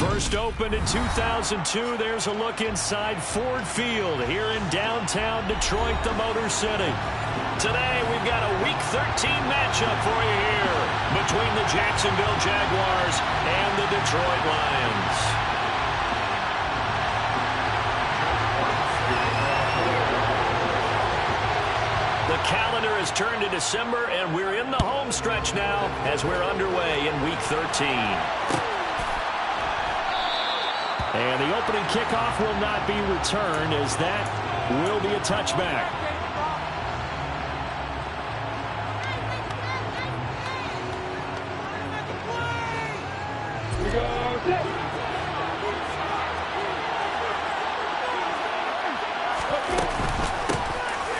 First opened in 2002. There's a look inside Ford Field here in downtown Detroit, the Motor City. Today, we've got a Week 13 matchup for you here between the Jacksonville Jaguars and the Detroit Lions. The calendar has turned to December, and we're in the home stretch now as we're underway in Week 13. And the opening kickoff will not be returned, as that will be a touchback.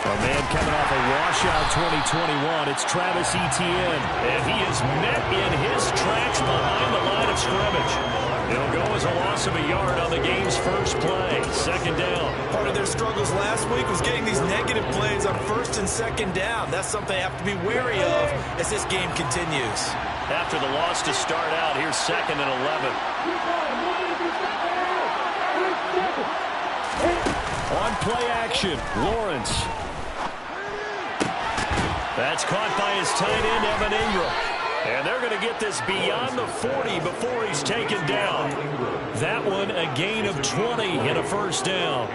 A man coming off a washout 2021, it's Travis Etienne, and he is met in his tracks behind the line of scrimmage. It'll go as a loss of a yard on the game's first play. Second down. Part of their struggles last week was getting these negative plays on first and second down. That's something they have to be wary of as this game continues. After the loss to start out, here's second and 11. On play action, Lawrence. That's caught by his tight end, Evan Ingram. And they're going to get this beyond the 40 before he's taken down. That one a gain of 20 and a first down.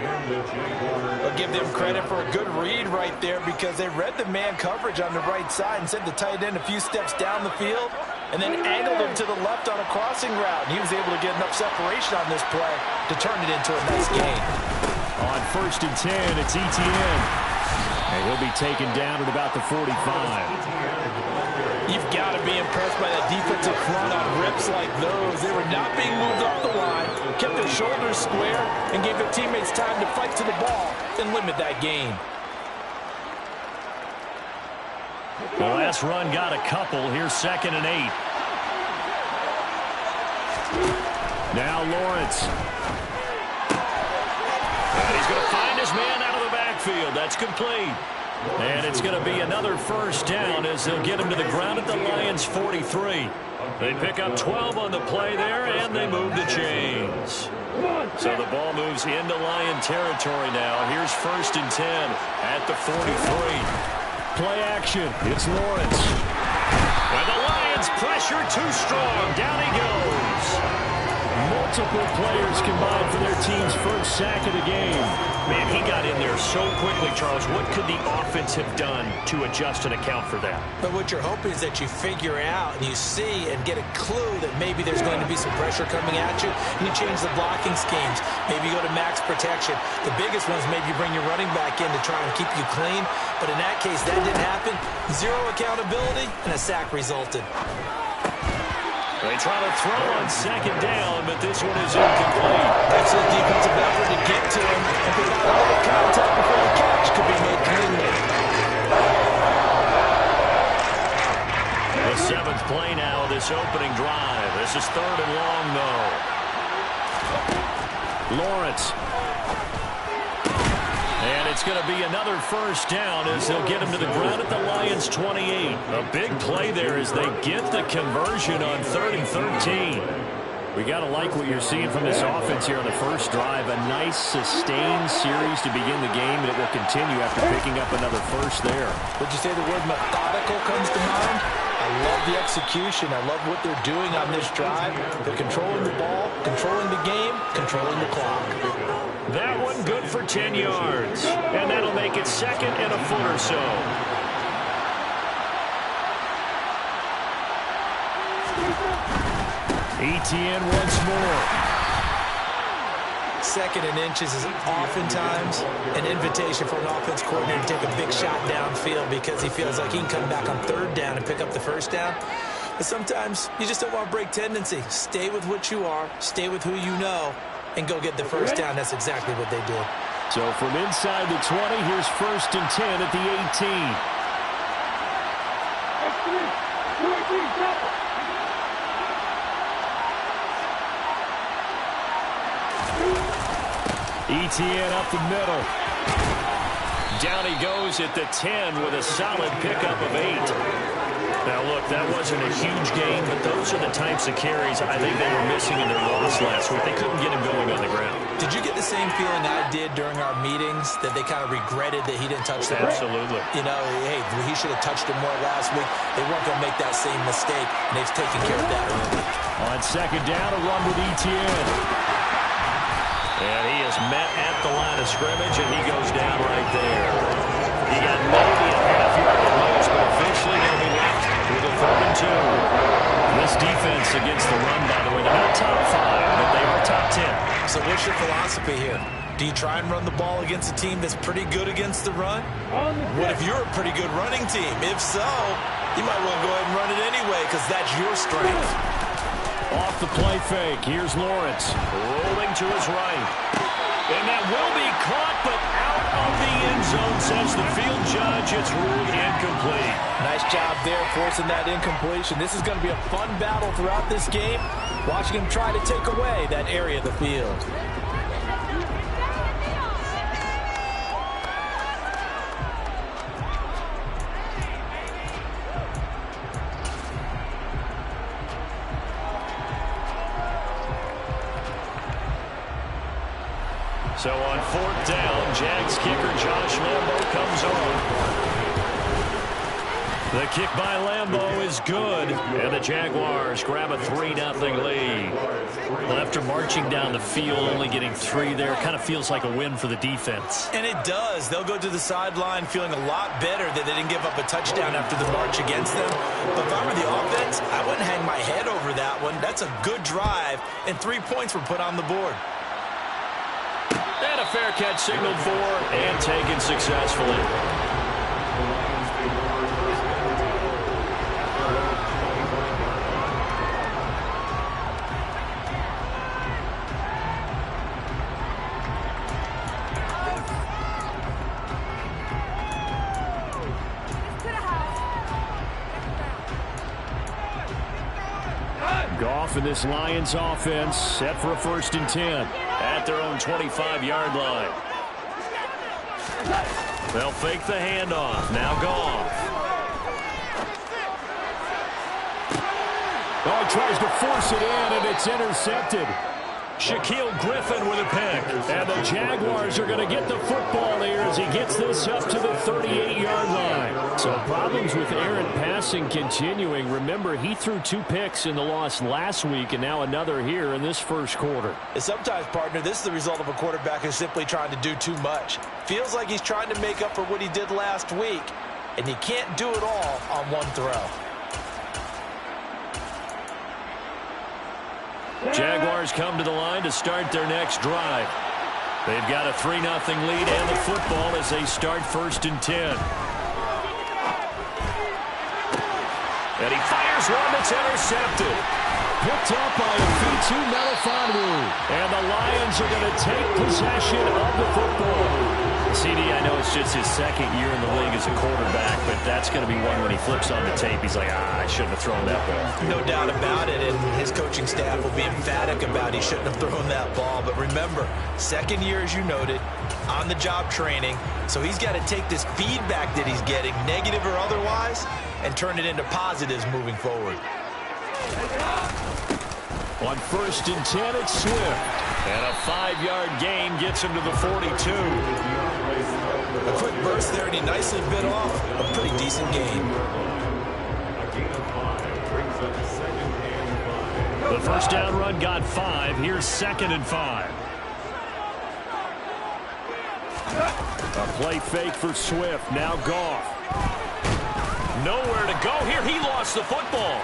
I'll give them credit for a good read right there because they read the man coverage on the right side and sent the tight end a few steps down the field and then angled him to the left on a crossing route. And he was able to get enough separation on this play to turn it into a nice gain. On first and 10, it's Etienne. And he'll be taken down at about the 45. You've got to be impressed by that defensive front on rips like those. They were not being moved off the line, kept their shoulders square, and gave their teammates time to fight to the ball and limit that gain. The last run got a couple. Here's second and 8. Now Lawrence. And he's going to find his man out of the backfield. That's complete. And it's going to be another first down as they'll get him to the ground at the Lions' 43. They pick up 12 on the play there, and they move the chains. So the ball moves into Lion territory now. Here's first and 10 at the 43. Play action. It's Lawrence. And the Lions pressure too strong. Down he goes. Multiple players combined for their team's first sack of the game. Man, he got in there so quickly, Charles. What could the offense have done to adjust and account for that? But what you're hoping is that you figure out and you see and get a clue that maybe there's going to be some pressure coming at you, and you change the blocking schemes. Maybe you go to max protection. The biggest one is maybe you bring your running back in to try and keep you clean. But in that case, that didn't happen. Zero accountability, and a sack resulted. They try to throw on second down, but this one is incomplete. Excellent defensive effort to get to him and provide a little contact before the catch could be made cleanly. The seventh play now of this opening drive. This is third and long, though. Lawrence. And it's going to be another first down as they'll get him to the ground at the Lions' 28. A big play there as they get the conversion on 3rd and 13. We got to like what you're seeing from this offense here on the first drive. A nice, sustained series to begin the game, and it will continue after picking up another first there. Would you say the word methodical comes to mind? I love the execution. I love what they're doing on this drive. They're controlling the ball, controlling the game, controlling the clock. That one good for 10 yards. And that'll make it second and a foot or so. Etienne once more. Second and inches is oftentimes an invitation for an offense coordinator to take a big shot downfield because he feels like he can come back on third down and pick up the first down. But sometimes you just don't want to break tendency. Stay with what you are, stay with who you know, and go get the first down. That's exactly what they did. So from inside the 20, here's first and 10 at the 18. Etienne up the middle. Down he goes at the 10 with a solid pickup of 8. Now, look, that wasn't a huge game, but those are the types of carries I think they were missing in their loss last week. They couldn't get him going on the ground. Did you get the same feeling I did during our meetings, that they kind of regretted that he didn't touch the ball? Absolutely. You know, hey, he should have touched it more last week. They weren't going to make that same mistake, and they've taken care of that early. On second down, a run with Etienne. And he is met at the line of scrimmage, and he goes down right there. He got maybe a half yard at most, but officially he'll be left with a 3rd and 2. This defense against the run, by the way, they're not top 5, but they are top 10. So what's your philosophy here? Do you try and run the ball against a team that's pretty good against the run? What if you're a pretty good running team? If so, you might well go ahead and run it anyway, because that's your strength. Off the play fake, here's Lawrence, rolling to his right. And that will be caught, but out of the end zone, says the field judge. It's ruled incomplete. Nice job there forcing that incompletion. This is going to be a fun battle throughout this game, watching him try to take away that area of the field. So on 4th down, Jags kicker Josh Lambo comes on. The kick by Lambo is good, and the Jaguars grab a 3-0 lead. Well, after marching down the field, only getting 3 there, kind of feels like a win for the defense. And it does. They'll go to the sideline feeling a lot better that they didn't give up a touchdown after the march against them. But if I were the offense, I wouldn't hang my head over that one. That's a good drive, and 3 points were put on the board. And a fair catch signaled for and taken successfully. Goff and this Lions offense set for a 1st and 10 at their own 25-yard line. They'll fake the handoff. Now Goff. Oh, tries to force it in, and it's intercepted. Shaquille Griffin with a pick. And the Jaguars are going to get the football here as he gets this up to the 38-yard line. So problems with errant passing continuing. Remember, he threw 2 picks in the loss last week and now another here in this first quarter. And sometimes, partner, this is the result of a quarterback who's simply trying to do too much. Feels like he's trying to make up for what he did last week, and you can't do it all on one throw. Jaguars come to the line to start their next drive. They've got a 3-0 lead and the football as they start 1st and 10. And he fires one that's intercepted. Picked up by Fitu Melifonwu. And the Lions are going to take possession of the football. CD, I know it's just his 2nd year in the league as a quarterback, but that's going to be one when he flips on the tape. He's like, I shouldn't have thrown that ball. No doubt about it, and his coaching staff will be emphatic about he shouldn't have thrown that ball. But remember, 2nd year, as you noted, on-the-job training, so he's got to take this feedback that he's getting, negative or otherwise, and turn it into positives moving forward. On 1st and 10, it's Swift. And a 5-yard gain gets him to the 42. A quick burst there, and he nicely bit off a pretty decent gain. The 1st down run got 5. Here's 2nd and 5. A play fake for Swift. Now Goff. Nowhere to go here. He lost the football.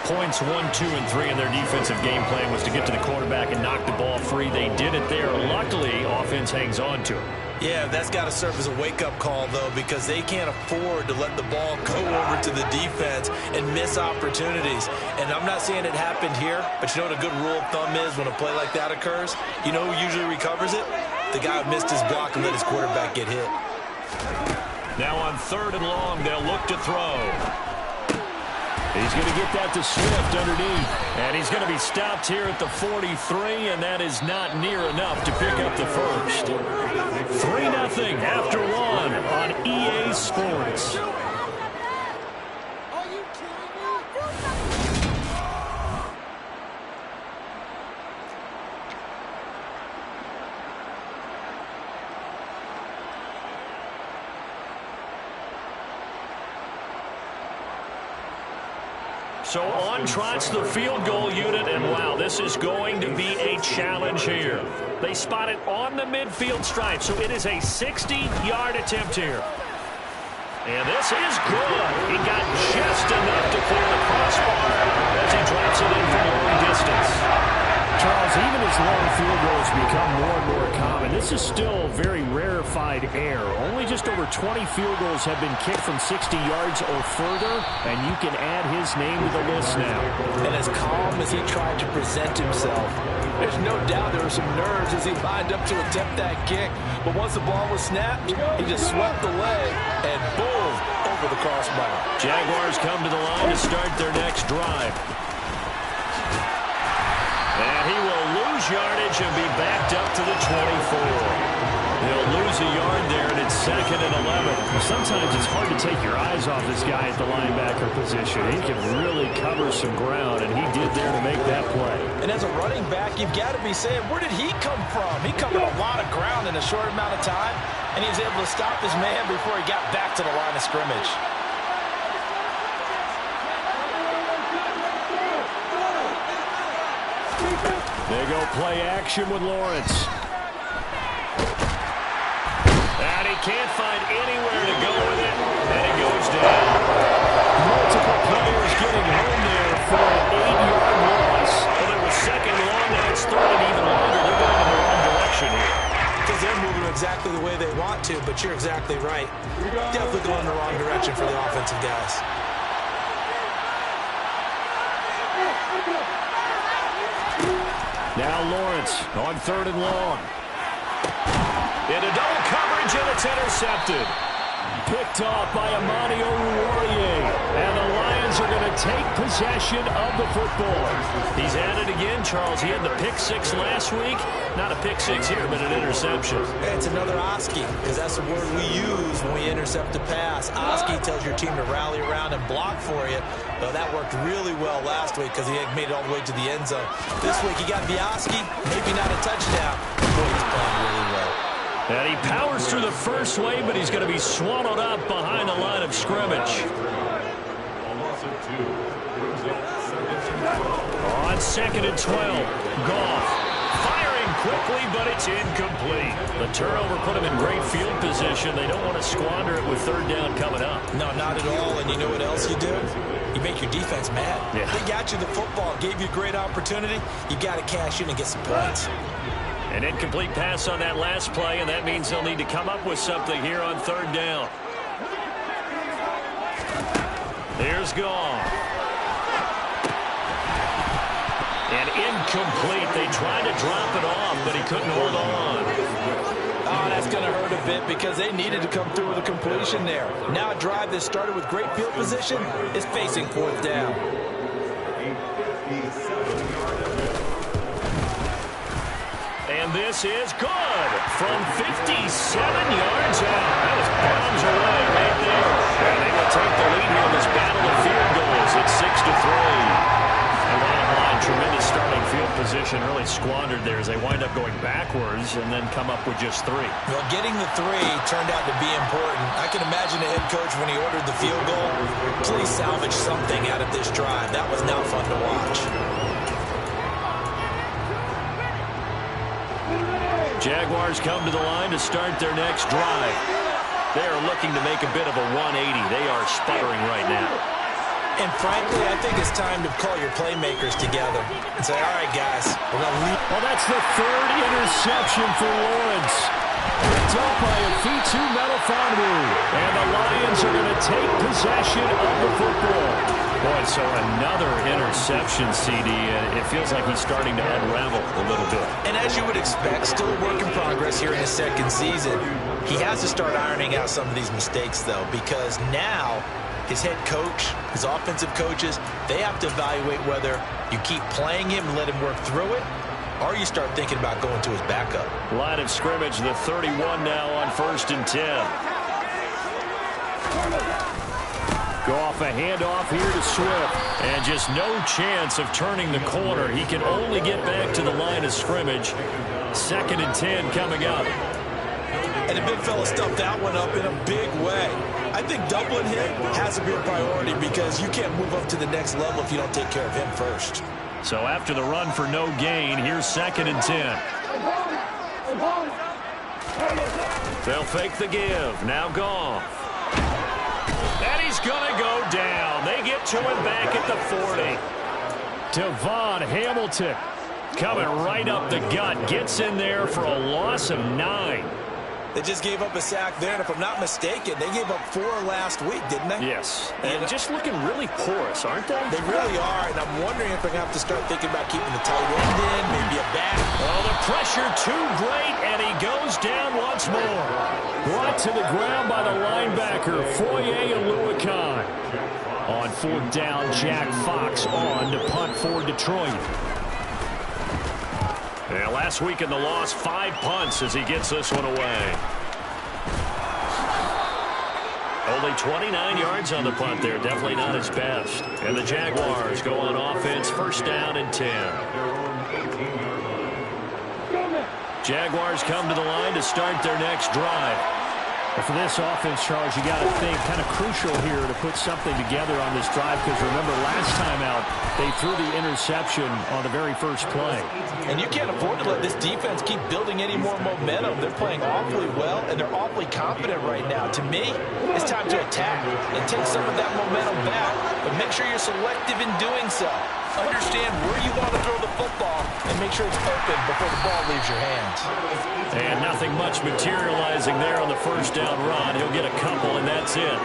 Points 1, 2, and 3 in their defensive game plan was to get to the quarterback and knock the ball free. They did it there. Luckily, offense hangs on to it. Yeah, that's got to serve as a wake-up call, though, because they can't afford to let the ball go over to the defense and miss opportunities. And I'm not saying it happened here, but you know what a good rule of thumb is when a play like that occurs? You know who usually recovers it? The guy who missed his block and let his quarterback get hit. Now on 3rd and long, they'll look to throw. He's going to get that to Swift underneath. And he's going to be stopped here at the 43, and that is not near enough to pick up the first. 3-0 after 1 on EA Sports. So on trots the field goal unit, and wow, this is going to be a challenge here. They spot it on the midfield stripe, so it is a 60-yard attempt here. And this is good. He got just enough to clear the crossbar as he drops it in from long distance. Charles, even as long field goals become more and more common, this is still very rarefied air. Only just over 20 field goals have been kicked from 60 yards or further, and you can add his name to the list now. And as calm as he tried to present himself, there's no doubt there were some nerves as he lined up to attempt that kick. But once the ball was snapped, he just swept the leg and boom, over the crossbar. Jaguars come to the line to start their next drive. And he will lose yardage and be backed up to the 24. He'll lose a yard there, and it's 2nd and 11. Sometimes it's hard to take your eyes off this guy at the linebacker position. He can really cover some ground, and he did there to make that play. And as a running back, you've got to be saying, where did he come from? He covered a lot of ground in a short amount of time, and he was able to stop his man before he got back to the line of scrimmage. They go play action with Lawrence. And he can't find anywhere to go with it, and it goes down. Multiple players getting home there for an 8-yard loss. Well, it was 2nd and long, now it's 3rd and even longer. They're going in the wrong direction here. Because they're moving exactly the way they want to, but you're exactly right. Definitely going in the wrong direction for the offensive guys. Now Lawrence on 3rd and long. Into double coverage, and it's intercepted. Picked off by Amani Oruwariye. And the Lions are going to take possession of the football. He's at it again, Charles. He had the pick 6 last week. Not a pick 6 here, but an interception. Hey, it's another Oski, because that's the word we use when we intercept a pass. Oski tells your team to rally around and block for you. Well, that worked really well last week because he had made it all the way to the end zone. This week, he got Oski, maybe not a touchdown. Boy, he's playing really well. And he powers through the first wave, but he's going to be swallowed up behind the line of scrimmage. On 2nd and 12, Goff firing quickly, but it's incomplete. The turnover put him in great field position. They don't want to squander it with 3rd down coming up. No, not at all. And you know what else you do? You make your defense mad. Yeah. They got you the football, gave you a great opportunity. You got to cash in and get some points. An incomplete pass on that last play, and that means they'll need to come up with something here on 3rd down. Here's Goff. And incomplete. They tried to drop it off, but he couldn't hold on. Oh, that's going to hurt a bit because they needed to come through with a completion there. Now a drive that started with great field position is facing 4th down. And this is good from 57 yards out. That was bombs away right there. And they will take the lead here in this battle of field goals. It's 6-3. And bottom line, tremendous starting field position, really squandered there as they wind up going backwards and then come up with just 3. Well, getting the 3 turned out to be important. I can imagine the head coach when he ordered the field goal, please salvage something out of this drive. That was not fun to watch. Jaguars come to the line to start their next drive. They are looking to make a bit of a 180. They are sputtering right now. And frankly, I think it's time to call your playmakers together and say, all right, guys, we're going to leave. Well, that's the 3rd interception for Lawrence. Picked up by Afitu Melifonwu. And the Lions are going to take possession of the football. Boy, so another interception, CD. It feels like he's starting to unravel a little bit. And as you would expect, still a work in progress here in his 2nd season. He has to start ironing out some of these mistakes, though, because now his head coach, his offensive coaches, they have to evaluate whether you keep playing him and let him work through it, or you start thinking about going to his backup. Line of scrimmage, the 31 now on 1st and 10. Go off a handoff here to Swift. And just no chance of turning the corner. He can only get back to the line of scrimmage. 2nd and 10 coming up. And the big fella stuffed that one up in a big way. I think doubling him has to be a priority because you can't move up to the next level if you don't take care of him first. So after the run for no gain, here's 2nd and 10. They'll fake the give. Now Goff. And he's going to go down. They get to him back at the 40. Devon Hamilton coming right up the gut. Gets in there for a loss of 9. They just gave up a sack there, and if I'm not mistaken, they gave up 4 last week, didn't they? Yes. And just looking really porous, aren't they? They really are, and I'm wondering if they're going to have to start thinking about keeping the tight end in, maybe a back. Oh, the pressure too great, and he goes down once more. Brought to the ground by the linebacker, Foye Oluokun. On 4th down, Jack Fox on to punt for Detroit. Yeah, last week in the loss, 5 punts as he gets this one away. Only 29 yards on the punt there. Definitely not his best. And the Jaguars go on offense, 1st down and 10. Jaguars come to the line to start their next drive. And for this offense, Charles, you got to think kind of crucial here to put something together on this drive because remember last time out they threw the interception on the very first play. And you can't afford to let this defense keep building any more momentum. They're playing awfully well and they're awfully confident right now. To me, it's time to attack and take some of that momentum back, but make sure you're selective in doing so. Understand where you want to throw the football and make sure it's open before the ball leaves your hands. And nothing much materializing there on the 1st down run. He'll get a couple, and that's it.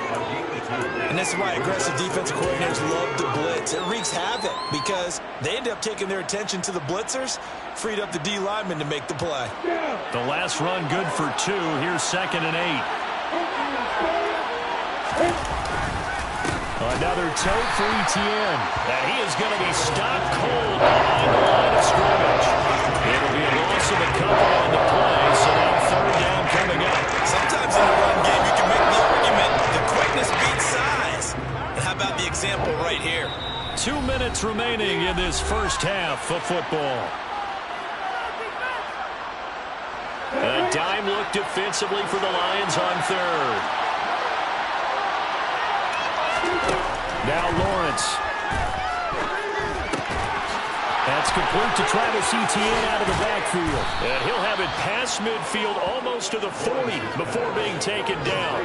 And this is why aggressive defensive coordinators love to blitz. It wreaks havoc because they end up taking their attention to the blitzers, freed up the D lineman to make the play. The last run good for 2. Here's 2nd and 8. Another toe for Etienne. And he is going to be stopped cold behind the line of scrimmage. It'll be a loss of a couple on the play, so now 3rd down coming up. Sometimes in a run game you can make the argument the quickness beats size. And how about the example right here? 2 minutes remaining in this 1st half of football. A dime look defensively for the Lions on 3rd. Now Lawrence. That's complete to Travis Etienne out of the backfield. And he'll have it past midfield almost to the 40 before being taken down.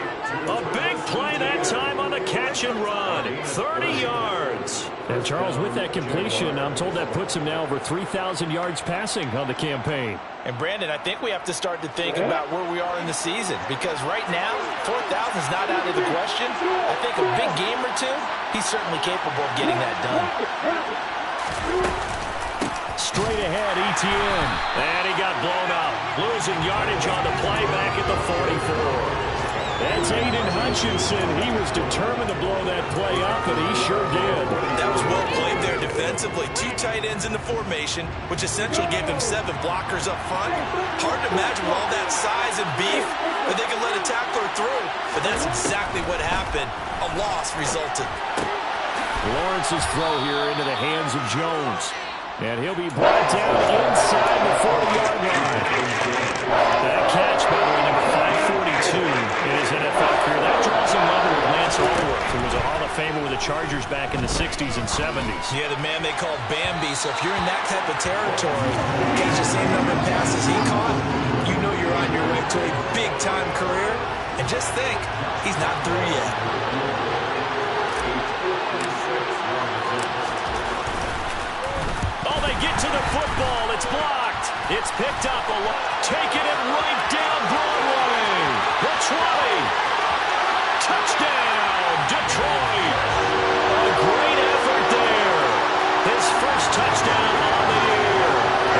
A big play that time on the catch and run. 30 yards. And Charles, with that completion, I'm told that puts him now over 3,000 yards passing on the campaign. And Brandon, I think we have to start to think about where we are in the season because right now, 4,000 is not out of the question. I think a big game or two, he's certainly capable of getting that done. Straight ahead, Etienne. And he got blown up. Losing yardage on the play back at the 44. That's Aiden Hutchinson. He was determined to blow that play up, and he sure did. That was well played there defensively. 2 tight ends in the formation, which essentially gave them 7 blockers up front. Hard to imagine with all that size and beef that they could let a tackler through. But that's exactly what happened. A loss resulted. Lawrence's throw here into the hands of Jones. And he'll be brought down inside the 40-yard line. That catch by number 542 in his NFL career. That draws him level with Lance Allworth, who was a Hall of Famer with the Chargers back in the 60s and 70s. Yeah, the man they called Bambi. So if you're in that type of territory, catch the same number of passes he caught, you know you're on your way to a big-time career. And just think, he's not through yet. Oh, they get to the football. It's blocked. It's picked up. Taking it right down Broadway. The 20. Touchdown, Detroit. A great effort there. His first touchdown on the year.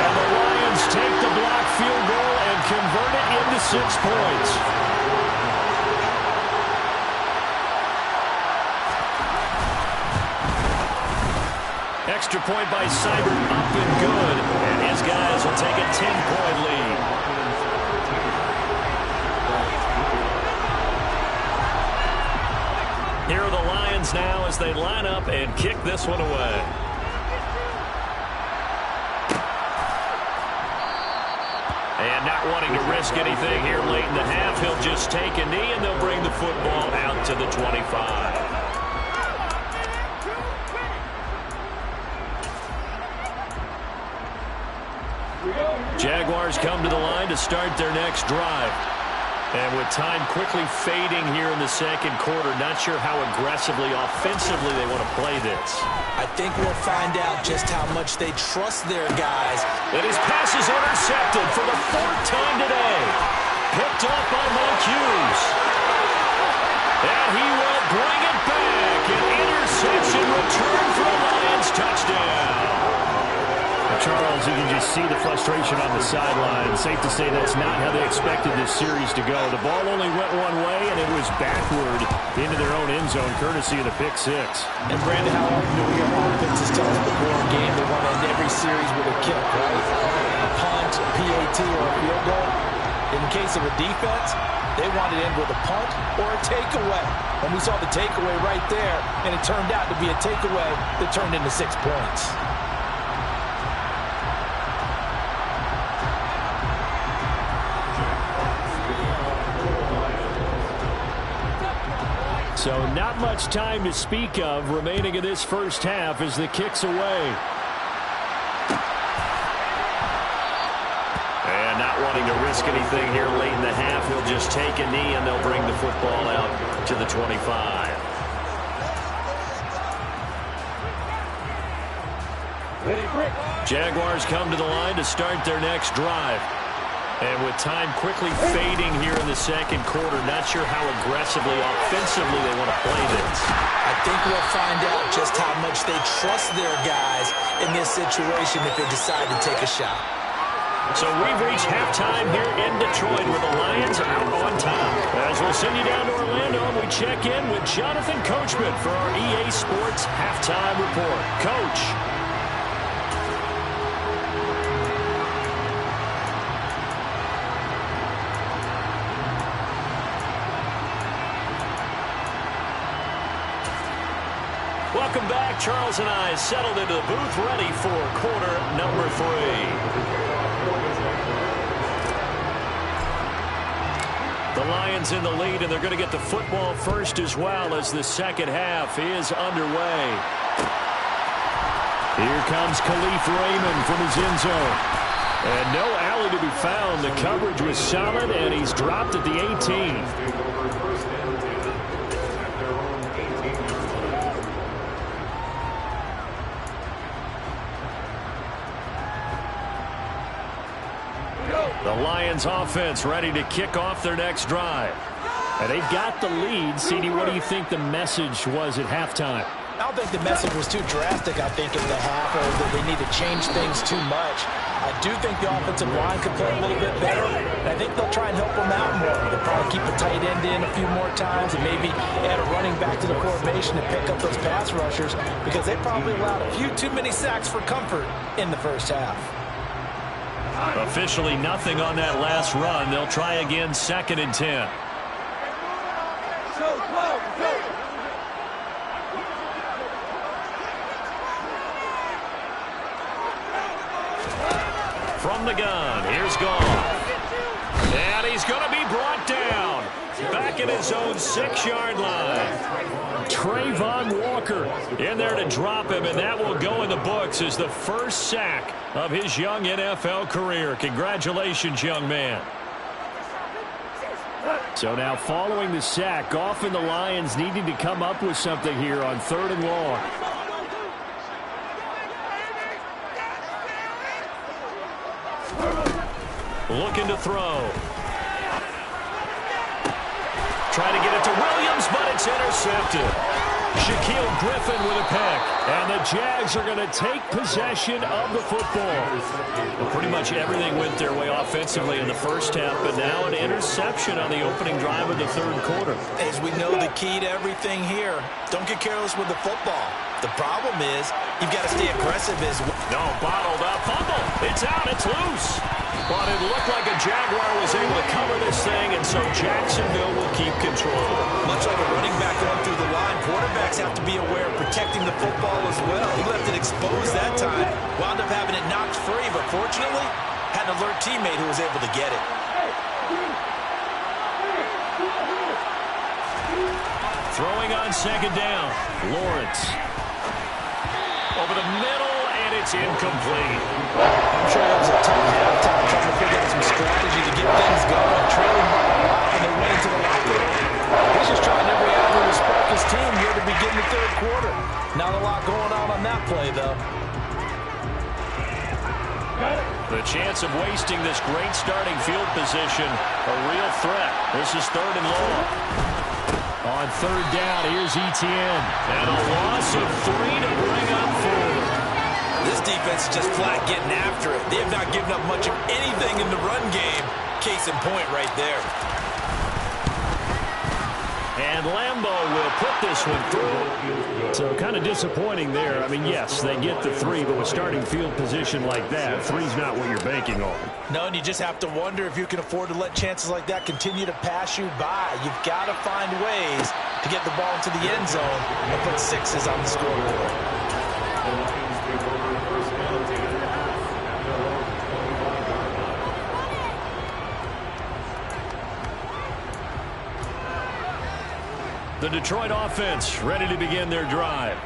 And the Lions take the block field goal and convert it into 6 points. Extra point by Seibert, up and good. And his guys will take a 10-point lead. Here are the Lions now as they line up and kick this one away. And not wanting to risk anything here late in the half, he'll just take a knee, and they'll bring the football out to the 25. Jaguars come to the line to start their next drive. And with time quickly fading here in the second quarter, not sure how aggressively, offensively they want to play this. I think we'll find out just how much they trust their guys. And his pass is intercepted for the fourth time today. Picked up by Mike Hughes. And he will bring it back. An interception return for a Lions touchdown. Charles, you can just see the frustration on the sideline. Safe to say that's not how they expected this series to go. The ball only went one way, and it was backward into their own end zone, courtesy of the pick six. And, Brandon, how often do we hear offenses tell us before a game they want to end every series with a kick, right? A punt, a PAT, or a field goal. In the case of a defense, they wanted to end with a punt or a takeaway. And we saw the takeaway right there, and it turned out to be a takeaway that turned into 6 points. So not much time to speak of remaining in this first half as the kick's away. And not wanting to risk anything here late in the half, he'll just take a knee, and they'll bring the football out to the 25. Jaguars come to the line to start their next drive. And with time quickly fading here in the second quarter, not sure how aggressively, offensively they want to play this. I think we'll find out just how much they trust their guys in this situation if they decide to take a shot. So we've reached halftime here in Detroit with the Lions out on top. As we'll send you down to Orlando, we check in with Jonathan Coachman for our EA Sports Halftime Report. Coach. Welcome back. Charles and I settled into the booth, ready for quarter number 3. The Lions in the lead, and they're going to get the football first as well as the second half is underway. Here comes Khalif Raymond from his end zone. And no alley to be found. The coverage was solid, and he's dropped at the 18. The Lions offense ready to kick off their next drive. And they've got the lead. CD, what do you think the message was at halftime? I don't think the message was too drastic, I think, in the half, or that they need to change things too much. I do think the offensive line could play a little bit better, and I think they'll try and help them out more. They'll probably keep a tight end in a few more times and maybe add a running back to the formation and pick up those pass rushers, because they probably allowed a few too many sacks for comfort in the first half. Officially nothing on that last run. They'll try again, 2nd and 10. From the gun, here's Goff. And he's going to be brought down. Back at his own 6-yard line. Trayvon Walker in there to drop him, and that will go in the books as the first sack of his young NFL career. Congratulations, young man. So now following the sack, Goff and the Lions needing to come up with something here on 3rd and long. Looking to throw. Trying to get it to Williams, but it's intercepted. Shaquille Griffin with a pick. And the Jags are going to take possession of the football. Well, pretty much everything went their way offensively in the first half, but now an interception on the opening drive of the 3rd quarter. As we know, the key to everything here, don't get careless with the football. The problem is you've got to stay aggressive as well. No, bottled up. Fumble. It's out. It's loose. But it looked like a Jaguar was able to cover this thing, and so Jacksonville will keep control. Much like a running back going through the line, quarterbacks have to be aware of protecting the football as well. He left it exposed that time, wound up having it knocked free, but fortunately, had an alert teammate who was able to get it. Throwing on second down. Lawrence. Over the middle, and it's incomplete. I'm sure that was a tough halftime trying to figure out some strategy to get things going. Trailing by a lot, and they went into the locker room. He's just trying every avenue to spark his team here to begin the third quarter. Not a lot going on that play, though. The chance of wasting this great starting field position, a real threat. This is third and long. On third down, here's Etienne. And a loss of 3 to bring up 4. This defense is just flat getting after it. They have not given up much of anything in the run game. Case in point right there. And Lambo will put this one through. So kind of disappointing there. I mean, yes, they get the 3, but with starting field position like that, 3's not what you're banking on. No, and you just have to wonder if you can afford to let chances like that continue to pass you by. You've got to find ways to get the ball into the end zone and put 6s on the scoreboard. The Detroit offense ready to begin their drive.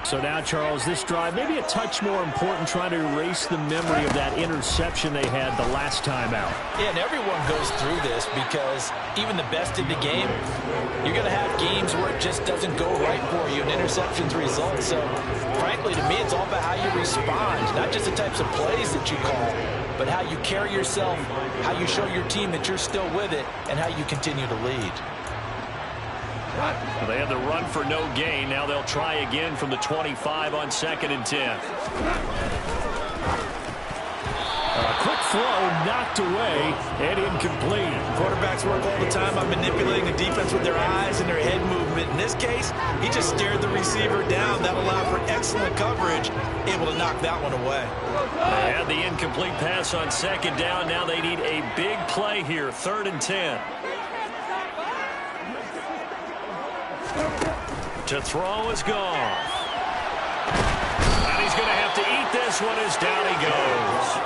So now, Charles, this drive maybe a touch more important, trying to erase the memory of that interception they had the last time out. Yeah, and everyone goes through this because even the best in the game, you're going to have games where it just doesn't go right for you and interceptions result. So, frankly, to me, it's all about how you respond, not just the types of plays that you call, but how you carry yourself, how you show your team that you're still with it, and how you continue to lead. Well, they had the run for no gain. Now they'll try again from the 25 on 2nd and 10. A quick throw knocked away and incomplete. Quarterbacks work all the time on manipulating the defense with their eyes and their head movement. In this case, he just stared the receiver down. That allowed for excellent coverage, able to knock that one away. They had the incomplete pass on 2nd down. Now they need a big play here, 3rd and 10. To throw is gone. And he's going to have to eat this one as down he goes.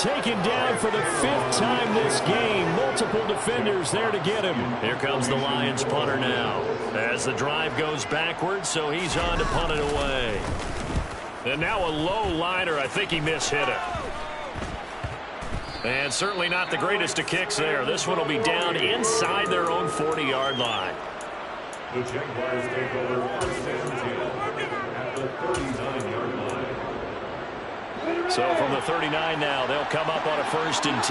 Taken down for the 5th time this game. Multiple defenders there to get him. Here comes the Lions punter now. As the drive goes backwards, so he's on to punt it away. And now a low liner. I think he mishit it. And certainly not the greatest of kicks there. This one will be down inside their own 40-yard line. The Jaguars take over 1st and 10 at the 39-yard line. So from the 39 now, they'll come up on a 1st and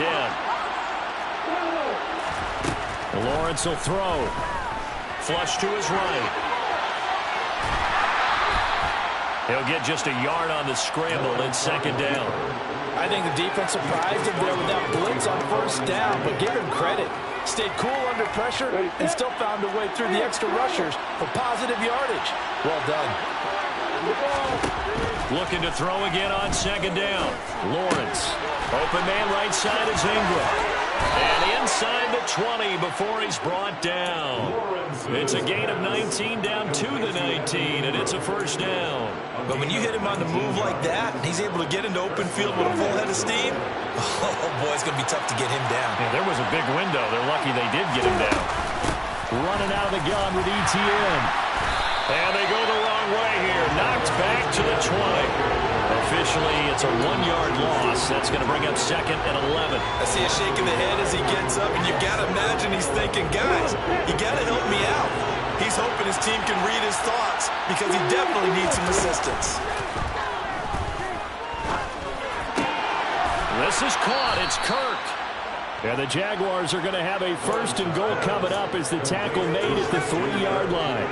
10. Lawrence will throw. Flush to his right. He'll get just a yard on the scramble in 2nd down. I think the defense surprised him there with that blitz on 1st down, but give him credit. Stayed cool under pressure and still found a way through the extra rushers for positive yardage. Well done. Looking to throw again on 2nd down. Lawrence. Open man right side is Ingram. And inside the 20 before he's brought down. It's a gain of 19 down to the 19, and it's a 1st down. But when you hit him on the move like that, he's able to get into open field with a full head of steam, oh boy, it's going to be tough to get him down. Yeah, there was a big window. They're lucky they did get him down. Running out of the gun with Etienne. And they go the wrong way here. Knocked back to the 20. Officially, it's a 1-yard loss. That's going to bring up 2nd and 11. I see a shake in the head as he gets up, and you got to imagine he's thinking, guys, you got to help me out. He's hoping his team can read his thoughts because he definitely needs some assistance. This is caught. It's Kirk. Yeah, the Jaguars are going to have a 1st and goal coming up as the tackle made at the 3-yard line.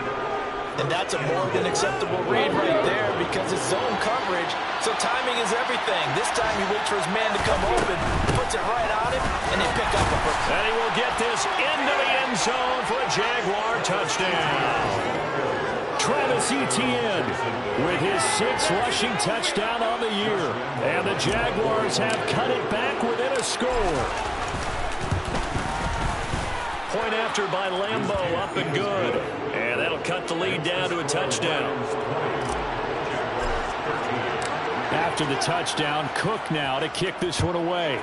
And that's a more than acceptable read right there because it's zone coverage, so timing is everything. This time he waits for his man to come open, puts it right on him, and they pick up a first. And he will get this into the end zone for a Jaguar touchdown. Travis Etienne with his 6th rushing touchdown on the year. And the Jaguars have cut it back within a score. Point after by Lambo, up and good. And that'll cut the lead down to a touchdown. after the touchdown. Cook now to kick this one away.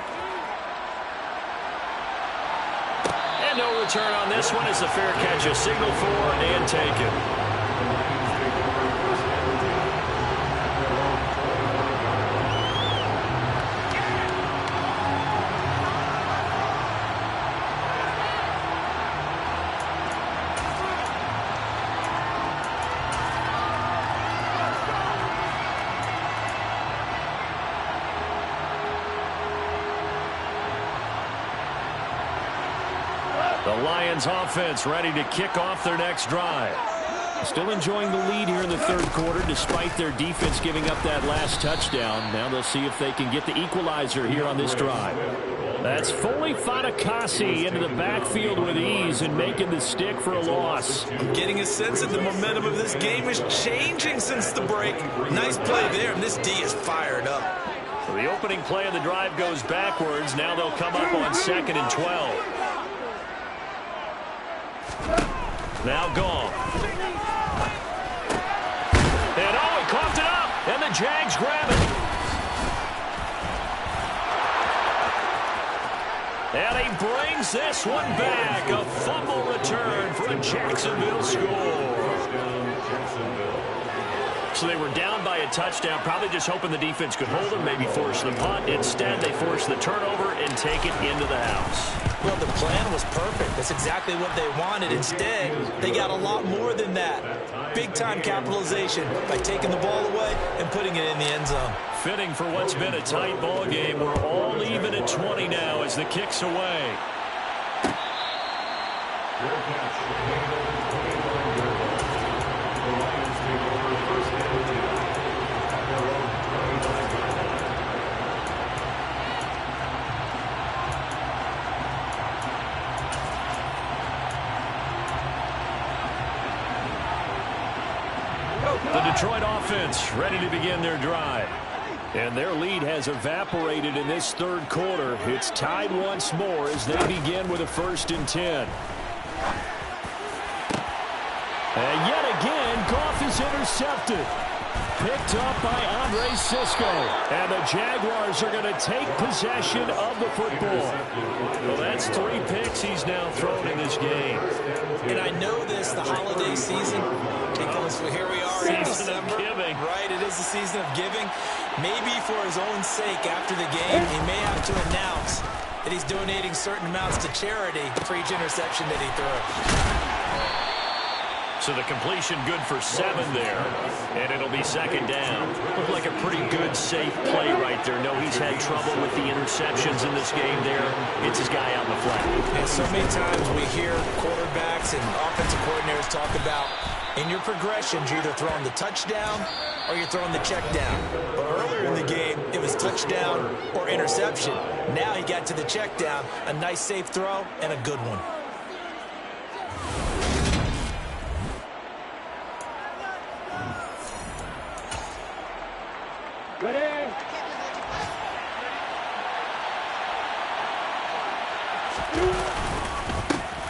And no return on this one as the fair catch is signaled for and taken. The Lions offense ready to kick off their next drive. Still enjoying the lead here in the third quarter despite their defense giving up that last touchdown. Now they'll see if they can get the equalizer here on this drive. That's fully Fatukasi into the backfield with ease and making the stick for a loss. I'm getting a sense that the momentum of this game is changing since the break. Nice play there, and this D is fired up. So the opening play of the drive goes backwards. Now they'll come up on 2nd and 12. Now gone. And he coughed it up. And the Jags grab it. And he brings this one back. A fumble return for a Jacksonville score. So they were down by a touchdown, probably just hoping the defense could hold them, maybe force the punt. Instead, they force the turnover and take it into the house. Well, the plan was perfect. That's exactly what they wanted. Instead, they got a lot more than that. Big-time capitalization by taking the ball away and putting it in the end zone. Fitting for what's been a tight ball game. We're all even at 20 now as the kick's away. The Detroit offense ready to begin their drive. And their lead has evaporated in this third quarter. It's tied once more as they begin with a 1st and 10. And yet again, Goff is intercepted. Picked up by Andre Cisco. And the Jaguars are going to take possession of the football. Well, that's 3 picks he's now thrown in this game. And I know this, the holiday season, because here we are in December. Giving. Right, it is the season of giving. Maybe for his own sake after the game, he may have to announce that he's donating certain amounts to charity for each interception that he throws. So the completion good for 7 there, and it'll be 2nd down. Looked like a pretty good, safe play right there. No, he's had trouble with the interceptions in this game there. It's his guy out in the flat. And so many times we hear quarterbacks and offensive coordinators talk about in your progressions, you're either throwing the touchdown or you're throwing the check down. But earlier in the game, it was touchdown or interception. Now he got to the check down, a nice safe throw and a good one.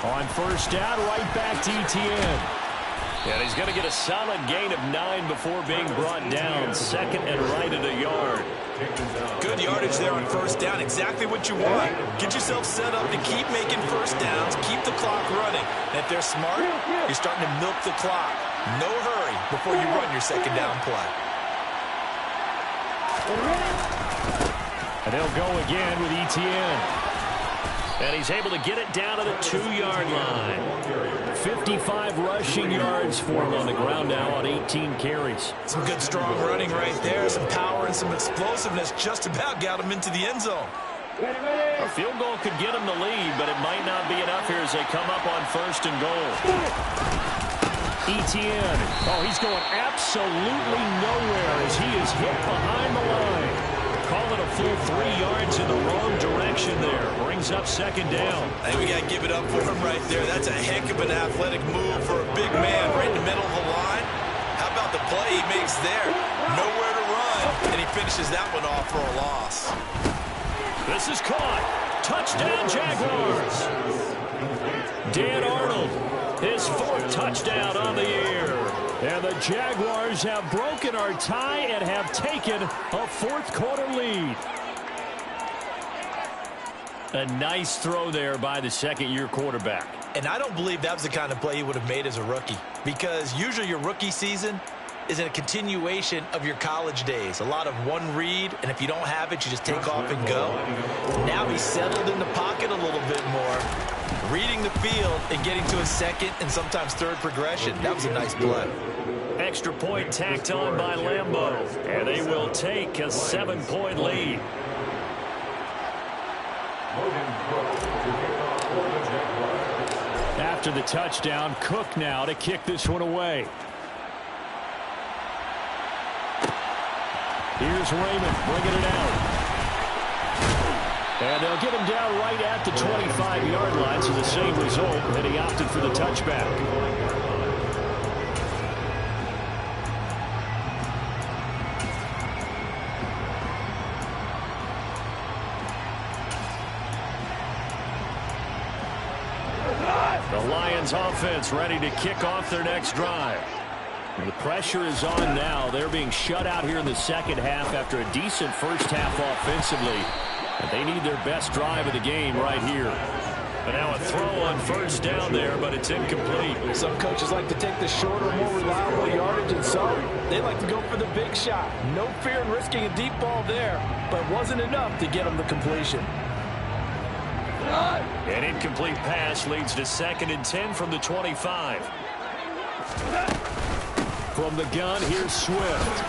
On 1st down, right back to Etienne. And he's going to get a solid gain of 9 before being brought down. 2nd and right at a yard. Good yardage there on 1st down. Exactly what you want. Get yourself set up to keep making 1st downs. Keep the clock running. And if they're smart, you're starting to milk the clock. No hurry before you run your 2nd down play. And they'll go again with Etienne. And he's able to get it down to the 2-yard line. 55 rushing yards for him on the ground now on 18 carries. Some good, strong running right there. Some power and some explosiveness just about got him into the end zone. A field goal could get him the lead, but it might not be enough here as they come up on 1st and goal. Etienne. Oh, he's going absolutely nowhere as he is hit behind the line. Call it a full 3 yards in the wrong direction there. Brings up 2nd down. I think we got to give it up for him right there. That's a heck of an athletic move for a big man right in the middle of the line. How about the play he makes there? Nowhere to run, and he finishes that one off for a loss. This is caught. Touchdown, Jaguars. Dan Arnold, his 4th touchdown on the year. And the Jaguars have broken our tie and have taken a fourth-quarter lead. A nice throw there by the second-year quarterback. And I don't believe that was the kind of play he would have made as a rookie, because usually your rookie season is in a continuation of your college days. A lot of one read, and if you don't have it, you just take off and go. Now he's settled in the pocket a little bit more, reading the field and getting to his second and sometimes third progression. That was a nice play. Extra point tacked on by Lambeau, and they will take a 7-point lead. After the touchdown, Cook now to kick this one away. Here's Raymond bringing it out. And they'll get him down right at the 25-yard line, so the same result, that he opted for the touchback. The Lions offense ready to kick off their next drive. The pressure is on now. They're being shut out here in the second half after a decent first half offensively. And they need their best drive of the game right here. And now a throw on first down there, but it's incomplete. Some coaches like to take the shorter, more reliable yardage, and some they like to go for the big shot. No fear in risking a deep ball there, but it wasn't enough to get them the completion. An incomplete pass leads to 2nd and 10 from the 25. From the gun, here's Swift.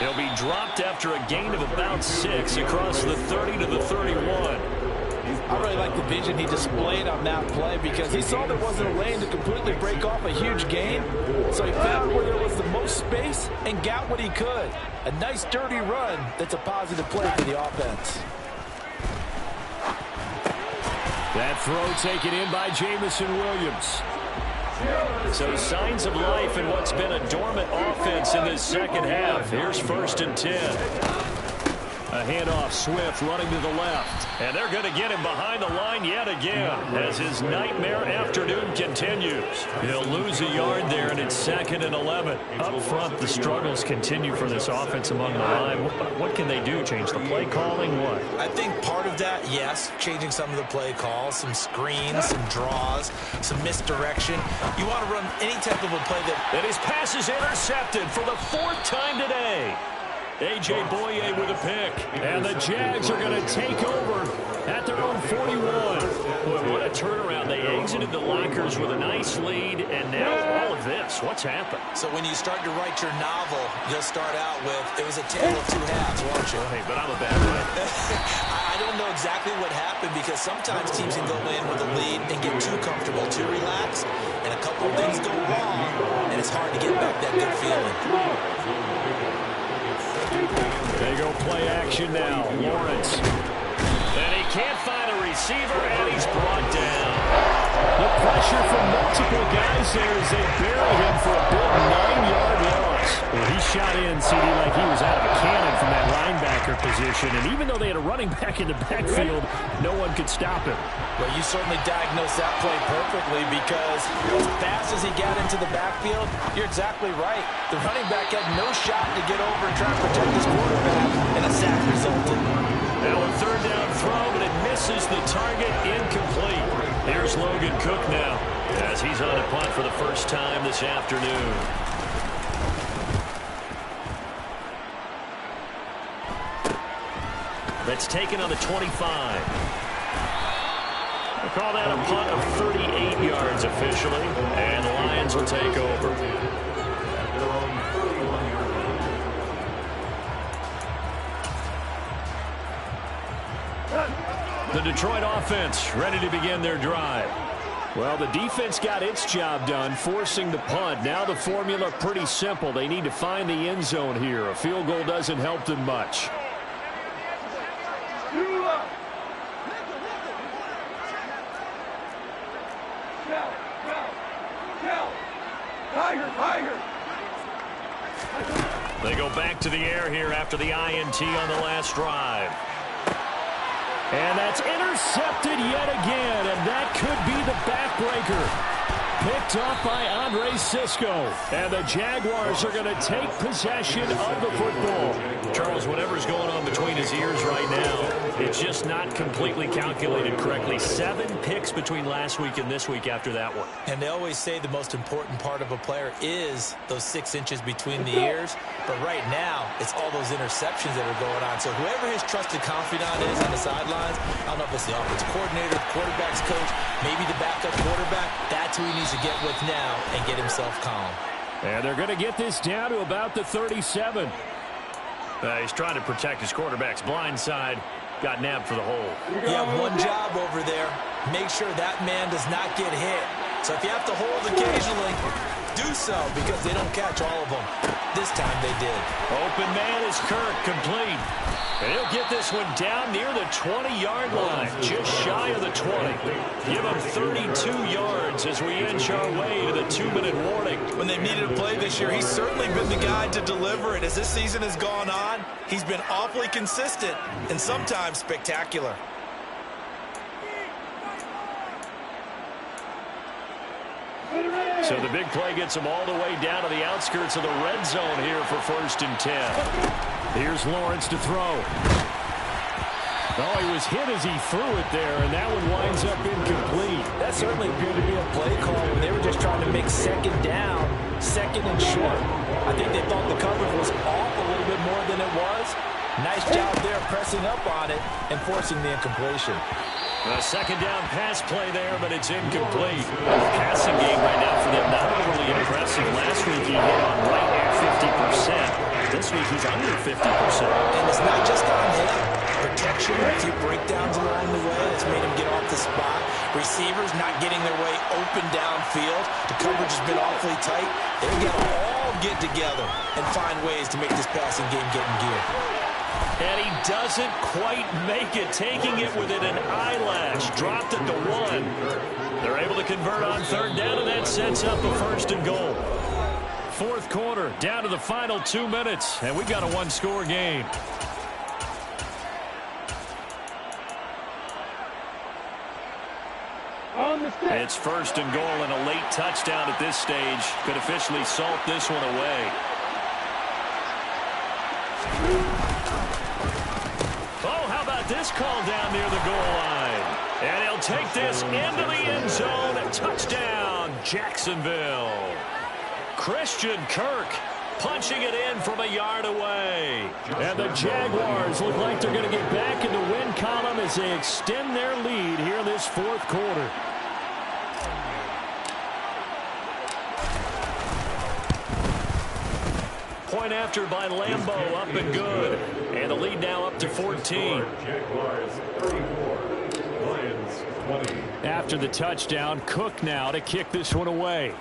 He'll be dropped after a gain of about 6 across the 30 to the 31. I really like the vision he displayed on that play because he saw there wasn't a lane to completely break off a huge gain. So he found where there was the most space and got what he could. A nice dirty run that's a positive play for the offense. That throw taken in by Jamison Williams. So signs of life in what's been a dormant offense in this second half. Here's 1st and 10. A handoff, Swift running to the left. And they're going to get him behind the line yet again as his nightmare afternoon continues. He'll lose a yard there, and it's 2nd and 11. Up front, the struggles continue for this offense among the line. What can they do? Change the play calling? What? I think part of that, yes, changing some of the play calls, some screens, some draws, some misdirection. You want to run any type of a play that... And his pass is intercepted for the 4th time today. A.J. Boye with a pick. And the Jags are going to take over at their own 41. Boy, what a turnaround. They exited the lockers with a nice lead, and now all of this. What's happened? So when you start to write your novel, you'll start out with, it was a tale of two halves, won't you? Hey, but I'm a bad writer. I don't know exactly what happened because sometimes teams can go in with a lead and get too comfortable, too relaxed, and a couple of things go wrong, and it's hard to get back that good feeling. They go play action now. Lawrence. And he can't find a receiver, and he's brought down. The pressure from multiple guys there as they bury him for a big 9-yard loss. Well, he shot in, CD, like he was out of a cannon from that linebacker position. And even though they had a running back in the backfield, no one could stop him. Well, you certainly diagnosed that play perfectly because as fast as he got into the backfield, you're exactly right. The running back had no shot to get over and try to protect his quarterback, and a sack resulted. Now a 3rd down throw, but it misses the target, incomplete. Here's Logan Cook now as he's on a punt for the first time this afternoon. That's taken on the 25. We'll call that a punt of 38 yards officially, and the Lions will take over. The Detroit offense ready to begin their drive. Well, the defense got its job done, forcing the punt. Now the formula pretty simple. They need to find the end zone here. A field goal doesn't help them much. They go back to the air here after the INT on the last drive. And that's intercepted yet again, and that could be the backbreaker. picked off by Andre Cisco. And the Jaguars are going to take possession of the football. Charles, whatever's going on between his ears right now, it's just not completely calculated correctly. 7 picks between last week and this week after that one. And they always say the most important part of a player is those 6 inches between the ears. But right now, it's all those interceptions that are going on. So whoever his trusted confidant is on the sidelines, I don't know if it's the offensive coordinator, quarterback's coach, maybe the backup quarterback, that's who he needs to get with now and get himself calm. And they're going to get this down to about the 37. He's trying to protect his quarterback's blind side. Got nabbed for the hole. You have one job over there. Make sure that man does not get hit. So if you have to hold occasionally, do so because they don't catch all of them. This time they did. Open man is Kirk, complete. And he'll get this one down near the 20-yard line, just shy of the 20. Give him 32 yards as we inch our way to the 2-minute warning. When they've needed a play this year, he's certainly been the guy to deliver it. As this season has gone on, he's been awfully consistent and sometimes spectacular. So the big play gets him all the way down to the outskirts of the red zone here for 1st and 10. Here's Lawrence to throw. Oh, he was hit as he threw it there, and that one winds up incomplete. That certainly appeared to be a play call when they were just trying to make 2nd down, 2nd and short. I think they thought the coverage was off a little bit more than it was. Nice job there pressing up on it and forcing the incompletion. A 2nd down pass play there, but it's incomplete. Passing game right now for them, not overly impressive. Last week he hit on right at 50%. This week he's under 50%. And it's not just on him. Protection, a few breakdowns along the way that's made him get off the spot. Receivers not getting their way open downfield. The coverage has been awfully tight. They've got to all get together and find ways to make this passing game get in gear. And he doesn't quite make it, taking it within an eyelash. Dropped at the 1. They're able to convert on 3rd down, and that sets up a 1st and goal. 4th quarter, down to the final 2 minutes, and we got a 1-score game. It's 1st and goal and a late touchdown at this stage. Could officially salt this one away. Oh, how about this call down near the goal line? And he'll take this into the end zone. Touchdown, Jacksonville. Christian Kirk punching it in from a yard away. And the Jaguars look like they're going to get back in the win column as they extend their lead here in this 4th quarter. Point after by Lambeau, up and good. And the lead now up to 14. Jaguars 34, Lions 20. After the touchdown, Cook now to kick this one away.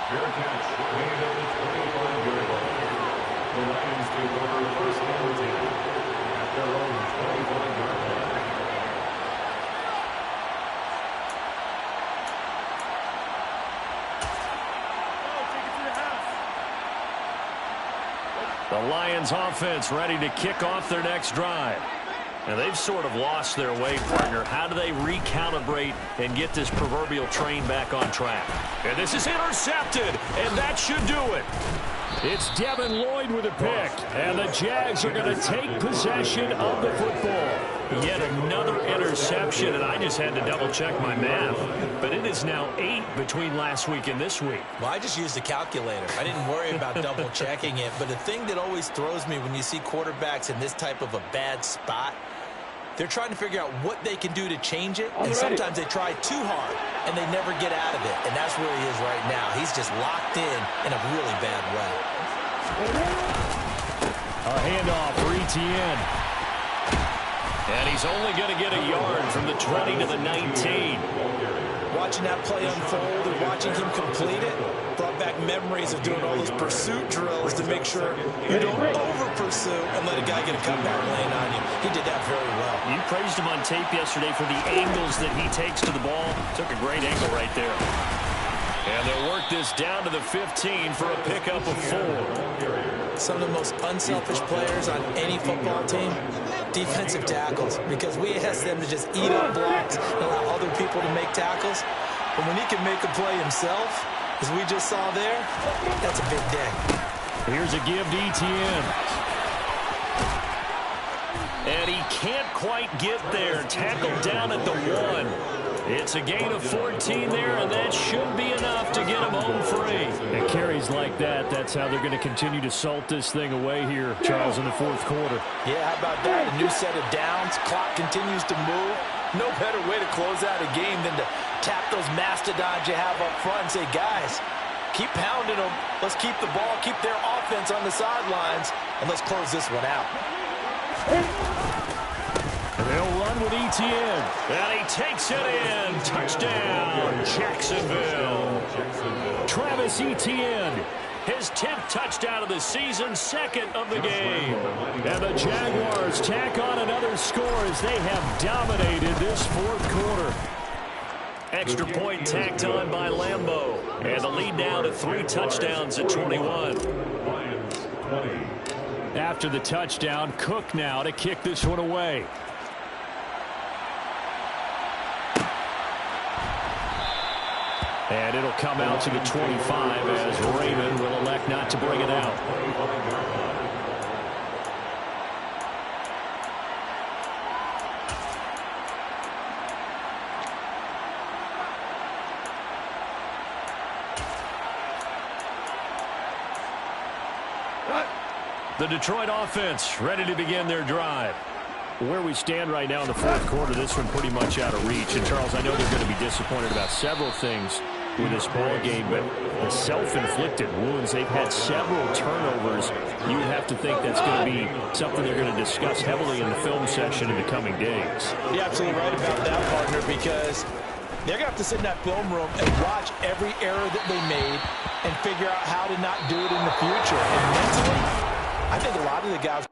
Fair catch, made at the 25-yard line. The Lions take over 1st and 10 at their own 25-yard line. The Lions offense ready to kick off their next drive. And they've sort of lost their way, partner. How do they recalibrate and get this proverbial train back on track? And this is intercepted, and that should do it. It's Devin Lloyd with a pick, and the Jags are going to take possession of the football. Yet another interception, and I just had to double-check my math. But it is now 8 between last week and this week. Well, I just used a calculator. I didn't worry about double-checking it. But the thing that always throws me when you see quarterbacks in this type of a bad spot, they're trying to figure out what they can do to change it. And sometimes they try too hard, and they never get out of it. And that's where he is right now. He's just locked in a really bad way. A handoff for Etienne. And he's only going to get a yard from the 20 to the 19. Watching that play unfold and watching him complete it brought back memories of doing all those pursuit drills to make sure you don't over-pursue and let a guy get a cutback lane on you. He did that very well. You praised him on tape yesterday for the angles that he takes to the ball. Took a great angle right there. And they'll work this down to the 15 for a pickup of 4. Some of the most unselfish players on any football team defensive tackles, because we ask them to just eat up blocks and allow other people to make tackles. But when he can make a play himself, as we just saw there, that's a big day. Here's a give to Etienne. And he can't quite get there. Tackled down at the 1. It's a gain of 14 there, and that should be enough to get him home free. And carries like that, that's how they're going to continue to salt this thing away here, Charles, in the fourth quarter. Yeah, how about that? A new set of downs. Clock continues to move. No better way to close out a game than to tap those mastodons you have up front and say, guys, keep pounding them. Let's keep the ball, keep their offense on the sidelines, and let's close this one out. They'll run with Etienne. And he takes it in. Touchdown, Jacksonville. Travis Etienne, his 10th touchdown of the season, 2nd of the game. And the Jaguars tack on another score as they have dominated this fourth quarter. Extra point tacked on by Lambeau. And the lead down to 3 touchdowns at 21. After the touchdown, Cook now to kick this one away. And it'll come out to the 25 as Raymond will elect not to bring it out. The Detroit offense ready to begin their drive. Where we stand right now in the fourth quarter, this one pretty much out of reach. And, Charles, I know they're going to be disappointed about several things with this ball game, but the self-inflicted wounds, they've had several turnovers. You would have to think that's going to be something they're going to discuss heavily in the film session in the coming days. You're absolutely right about that, partner, because they're going to have to sit in that film room and watch every error that they made and figure out how to not do it in the future. And mentally, I think a lot of the guys